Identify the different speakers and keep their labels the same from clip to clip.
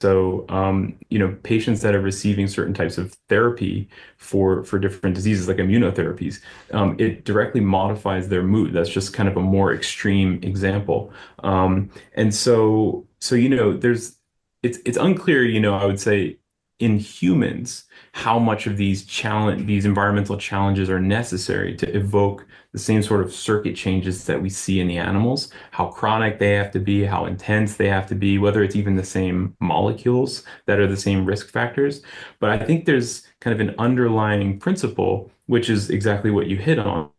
Speaker 1: so, patients that are receiving certain types of therapy for different diseases, like immunotherapies, it directly modifies their mood. That's just kind of a more extreme example. And so it's unclear, I would say in humans how much of these environmental challenges are necessary to evoke the same sort of circuit changes that we see in the animals, how chronic they have to be, how intense they have to be, whether it's even the same molecules that are the same risk factors. But I think there's kind of an underlying principle, which is exactly what you hit on,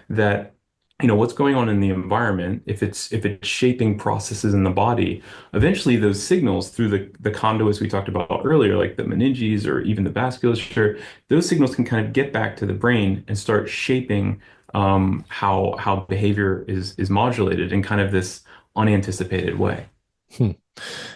Speaker 1: that what's going on in the environment, if it's shaping processes in the body, eventually those signals through the conduits we talked about earlier, like the meninges or even the vasculature, those signals can kind of get back to the brain and start shaping how behavior is modulated in kind of this unanticipated way.
Speaker 2: Hmm.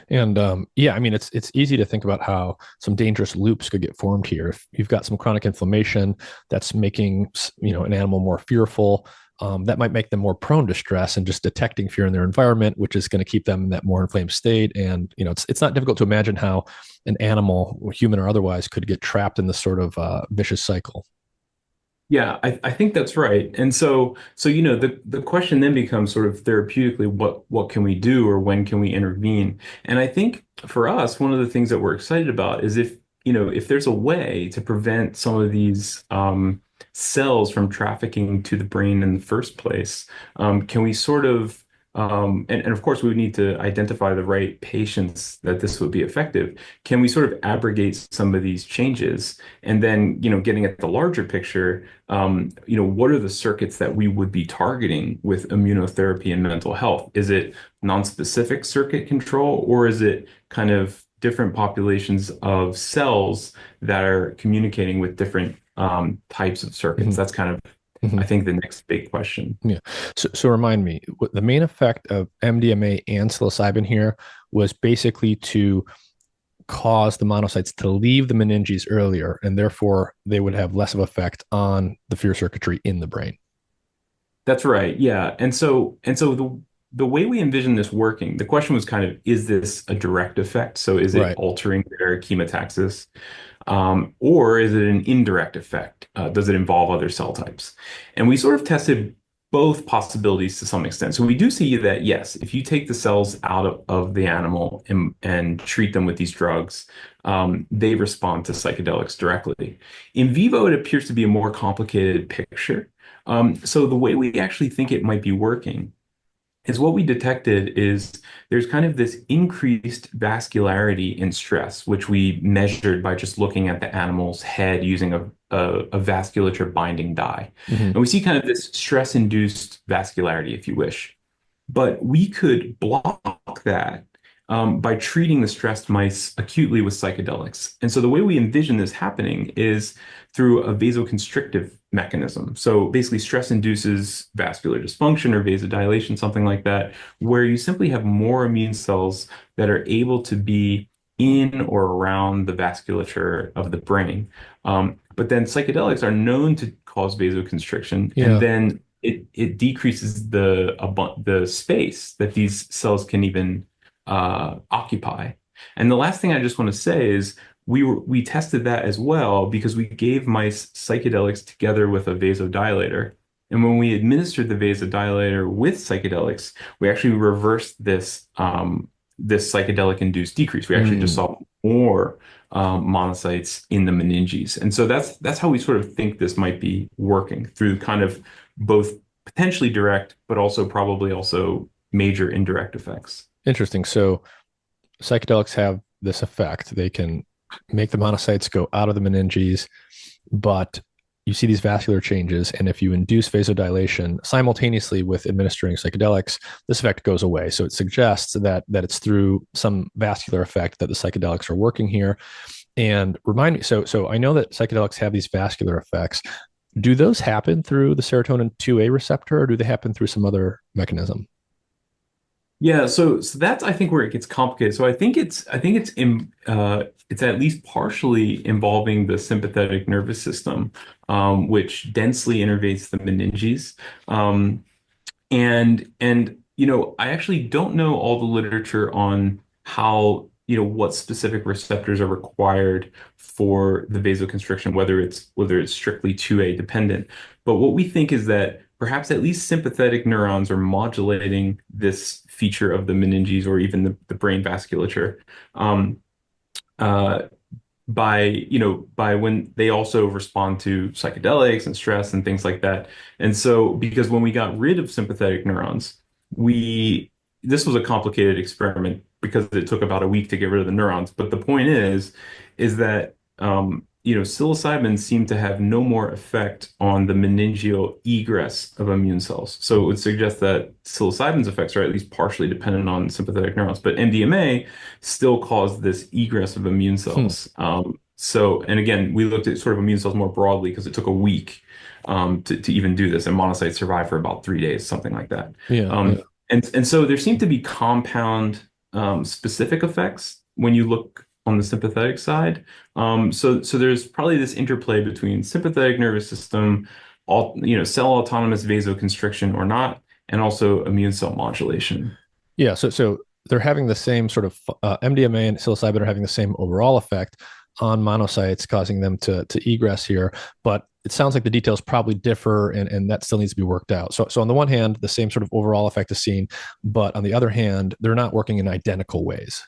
Speaker 2: And yeah, I mean, it's easy to think about how some dangerous loops could get formed here. If you've got some chronic inflammation that's making an animal more fearful, that might make them more prone to stress, and just detecting fear in their environment, which is going to keep them in that more inflamed state. And it's not difficult to imagine how an animal, human or otherwise, could get trapped in this sort of vicious cycle.
Speaker 1: Yeah, I think that's right. And so the question then becomes sort of therapeutically, what can we do or when can we intervene? And I think for us, one of the things that we're excited about is if there's a way to prevent some of these cells from trafficking to the brain in the first place, can we sort of and of course we would need to identify the right patients that this would be effective. Can we sort of abrogate some of these changes? And then, getting at the larger picture, what are the circuits that we would be targeting with immunotherapy and mental health? Is it non-specific circuit control, or is it kind of different populations of cells that are communicating with different types of circuits?
Speaker 2: Mhm,
Speaker 1: That's kind of, I
Speaker 2: mhm.
Speaker 1: think, the next big question.
Speaker 2: Yeah. So remind me, the main effect of MDMA and psilocybin here was basically to cause the monocytes to leave the meninges earlier, and therefore they would have less of effect on the fear circuitry in the brain.
Speaker 1: That's right. Yeah. And so the way we envision this working, the question was kind of, is this a direct effect? So is it
Speaker 2: Right.
Speaker 1: altering their chemotaxis? Or is it an indirect effect? Does it involve other cell types? And we sort of tested both possibilities to some extent. So we do see that, yes, if you take the cells out of the animal and treat them with these drugs, they respond to psychedelics directly. In vivo, it appears to be a more complicated picture. So the way we actually think it might be working is what we detected is there's kind of this increased vascularity in stress, which we measured by just looking at the animal's head using a vasculature binding dye.
Speaker 2: Hmm.
Speaker 1: And we see kind of this stress-induced vascularity, if you wish. But we could block that by treating the stressed mice acutely with psychedelics. And so the way we envision this happening is through a vasoconstrictive mechanism. So basically, stress induces vascular dysfunction or vasodilation, something like that, where you simply have more immune cells that are able to be in or around the vasculature of the brain. But then psychedelics are known to cause vasoconstriction, and
Speaker 2: Yeah.
Speaker 1: then it decreases the space that these cells can even occupy. And the last thing I just want to say is we tested that as well because we gave mice psychedelics together with a vasodilator. And when we administered the vasodilator with psychedelics, we actually reversed this psychedelic induced decrease. We actually just
Speaker 2: Mm.
Speaker 1: saw more monocytes in the meninges. And so that's how we sort of think this might be working through kind of both potentially direct, but also probably also major indirect effects.
Speaker 2: Interesting. So psychedelics have this effect. They can make the monocytes go out of the meninges, but you see these vascular changes. And if you induce vasodilation simultaneously with administering psychedelics, this effect goes away. So it suggests that it's through some vascular effect that the psychedelics are working here. And remind me, so I know that psychedelics have these vascular effects. Do those happen through the serotonin 2A receptor, or do they happen through some other mechanism?
Speaker 1: Yeah, so that's I think where it gets complicated. So I think it's at least partially involving the sympathetic nervous system, which densely innervates the meninges. And I actually don't know all the literature on how what specific receptors are required for the vasoconstriction, whether it's strictly 2A dependent. But what we think is that perhaps at least sympathetic neurons are modulating this feature of the meninges or even the brain vasculature. Um, uh, by when they also respond to psychedelics and stress and things like that. And so because when we got rid of sympathetic neurons, we this was a complicated experiment because it took about a week to get rid of the neurons. But the point is that psilocybin seemed to have no more effect on the meningeal egress of immune cells. So it would suggest that psilocybin's effects are at least partially dependent on sympathetic neurons, but MDMA still caused this egress of immune
Speaker 2: Hmm.
Speaker 1: cells. And again, we looked at sort of immune cells more broadly because it took a week to even do this, and monocytes survive for about 3 days, something like that.
Speaker 2: Yeah, yeah.
Speaker 1: And so there seem to be compound specific effects when you look on the sympathetic side. So there's probably this interplay between sympathetic nervous system, cell autonomous vasoconstriction or not, and also immune cell modulation.
Speaker 2: Yeah, so they're having the same sort of MDMA and psilocybin are having the same overall effect on monocytes, causing them to egress here. But it sounds like the details probably differ, and that still needs to be worked out. So on the one hand, the same sort of overall effect is seen, but on the other hand, they're not working in identical ways.